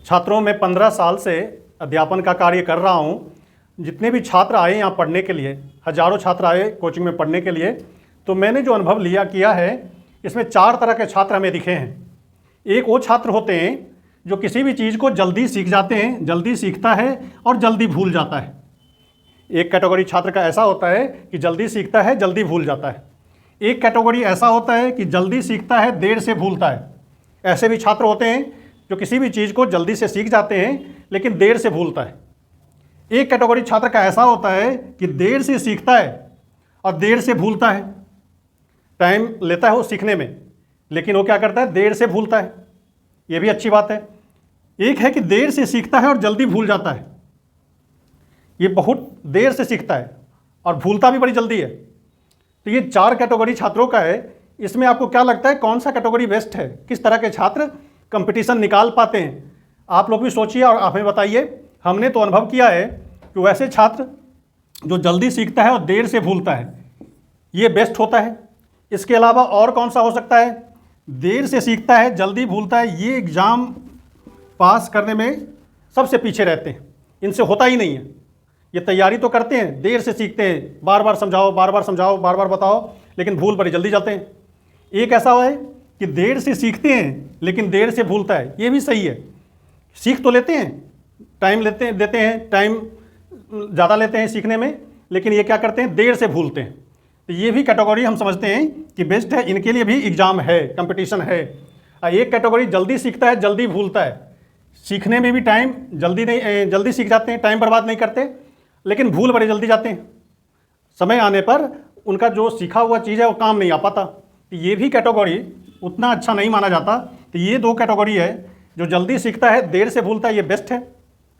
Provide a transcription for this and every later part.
छात्रों में 15 साल से अध्यापन का कार्य कर रहा हूँ। जितने भी छात्र आए यहाँ पढ़ने के लिए, हजारों छात्र आए कोचिंग में पढ़ने के लिए, तो मैंने जो अनुभव किया है, इसमें 4 तरह के छात्र हमें दिखे हैं। एक वो छात्र होते हैं जो किसी भी चीज़ को जल्दी सीख जाते हैं, जल्दी सीखता है और जल्दी भूल जाता है। एक कैटेगरी छात्र का ऐसा होता है कि जल्दी सीखता है, जल्दी भूल जाता है। एक कैटेगरी ऐसा होता है कि जल्दी सीखता है, देर से भूलता है। ऐसे भी छात्र होते हैं जो किसी भी चीज़ को जल्दी से सीख जाते हैं लेकिन देर से भूलता है। एक कैटेगरी छात्र का ऐसा होता है कि देर से सीखता है और देर से भूलता है। टाइम लेता है वो सीखने में, लेकिन वो क्या करता है, देर से भूलता है। ये भी अच्छी बात है। एक है कि देर से सीखता है और जल्दी भूल जाता है। ये बहुत देर से सीखता है और भूलता भी बड़ी जल्दी है। तो ये 4 कैटेगरी छात्रों का है। इसमें आपको क्या लगता है कौन सा कैटेगरी बेस्ट है? किस तरह के छात्र कंपटीशन निकाल पाते हैं? आप लोग भी सोचिए और हमें बताइए। हमने तो अनुभव किया है कि वैसे छात्र जो जल्दी सीखता है और देर से भूलता है, ये बेस्ट होता है। इसके अलावा और कौन सा हो सकता है? देर से सीखता है, जल्दी भूलता है, ये एग्ज़ाम पास करने में सबसे पीछे रहते हैं। इनसे होता ही नहीं है। ये तैयारी तो करते हैं, देर से सीखते हैं, बार बार समझाओ, बार बार समझाओ, बार बार बताओ, लेकिन भूल बड़ी जल्दी जाते हैं। एक ऐसा है कि देर से सीखते हैं लेकिन देर से भूलता है। ये भी सही है। सीख तो लेते हैं, टाइम देते हैं, टाइम ज़्यादा लेते हैं सीखने में, लेकिन ये क्या करते हैं, देर से भूलते हैं। तो ये भी कैटेगरी हम समझते हैं कि बेस्ट है। इनके लिए भी एग्ज़ाम है, कंपटीशन है। एक कैटेगरी जल्दी सीखता है, जल्दी भूलता है। सीखने में भी टाइम जल्दी सीख जाते हैं, टाइम बर्बाद नहीं करते, लेकिन भूल बड़े जल्दी जाते हैं। समय आने पर उनका जो सीखा हुआ चीज़ है वो काम नहीं आ पाता। तो ये भी कैटेगरी उतना अच्छा नहीं माना जाता। तो ये 2 कैटेगरी है। जो जल्दी सीखता है, देर से भूलता है, ये बेस्ट है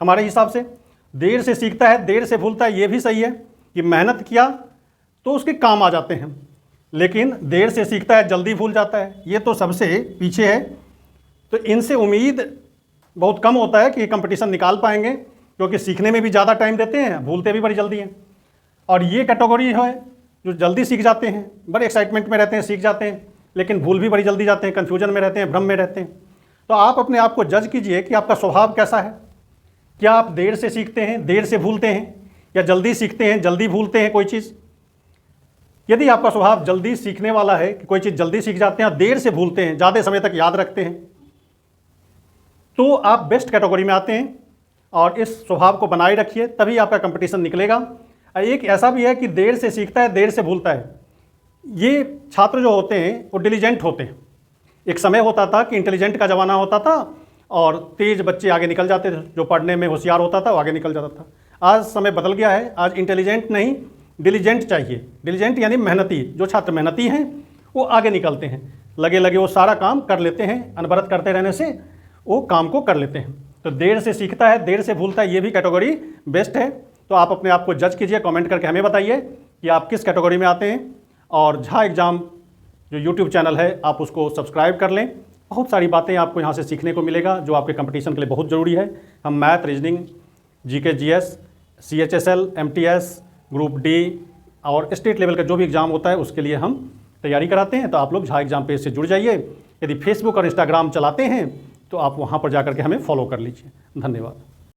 हमारे हिसाब से। देर से सीखता है, देर से भूलता है, ये भी सही है कि मेहनत किया तो उसके काम आ जाते हैं, लेकिन देर से सीखता है, जल्दी भूल जाता है, ये तो सबसे पीछे है। तो इनसे उम्मीद बहुत कम होता है कि ये कंपटीशन निकाल पाएंगे, क्योंकि सीखने में भी ज़्यादा टाइम देते हैं, भूलते भी बड़ी जल्दी हैं। और ये कैटेगरी है जो जल्दी सीख जाते हैं, बड़े एक्साइटमेंट में रहते हैं, सीख जाते हैं, लेकिन भूल भी बड़ी जल्दी जाते हैं, कन्फ्यूजन में रहते हैं, भ्रम में रहते हैं। तो आप अपने आप को जज कीजिए कि आपका स्वभाव कैसा है। क्या आप देर से सीखते हैं, देर से भूलते हैं, या जल्दी सीखते हैं, जल्दी भूलते हैं कोई चीज़? यदि आपका स्वभाव जल्दी सीखने वाला है कि कोई चीज़ जल्दी सीख जाते हैं और देर से भूलते हैं, ज़्यादा समय तक याद रखते हैं, तो आप बेस्ट कैटेगरी में आते हैं। और इस स्वभाव को बनाए रखिए, तभी आपका कंपटीशन निकलेगा। एक ऐसा भी है कि देर से सीखता है, देर से भूलता है। ये छात्र जो होते हैं वो डिलीजेंट होते हैं। एक समय होता था कि इंटेलिजेंट का ज़माना होता था और तेज़ बच्चे आगे निकल जाते थे। जो पढ़ने में होशियार होता था वो आगे निकल जाता था। आज समय बदल गया है। आज इंटेलिजेंट नहीं, डिलीजेंट चाहिए। डिलीजेंट यानी मेहनती। जो छात्र मेहनती हैं वो आगे निकलते हैं, लगे लगे वो सारा काम कर लेते हैं। अनवरत करते रहने से वो काम को कर लेते हैं। तो देर से सीखता है, देर से भूलता है, ये भी कैटेगरी बेस्ट है। तो आप अपने आप को जज कीजिए, कमेंट करके हमें बताइए कि आप किस कैटेगरी में आते हैं। और झा एग्ज़ाम जो यूट्यूब चैनल है, आप उसको सब्सक्राइब कर लें। बहुत सारी बातें आपको यहाँ से सीखने को मिलेगा जो आपके कंपटीशन के लिए बहुत ज़रूरी है। हम math, reasoning, GK, GS, CHSL, MTS, group D और स्टेट लेवल का जो भी एग्ज़ाम होता है उसके लिए हम तैयारी कराते हैं। तो आप लोग झा एग्ज़ाम पेज से जुड़ जाइए। यदि फेसबुक और इंस्टाग्राम चलाते हैं तो आप वहाँ पर जाकर के हमें फॉलो कर लीजिए। धन्यवाद।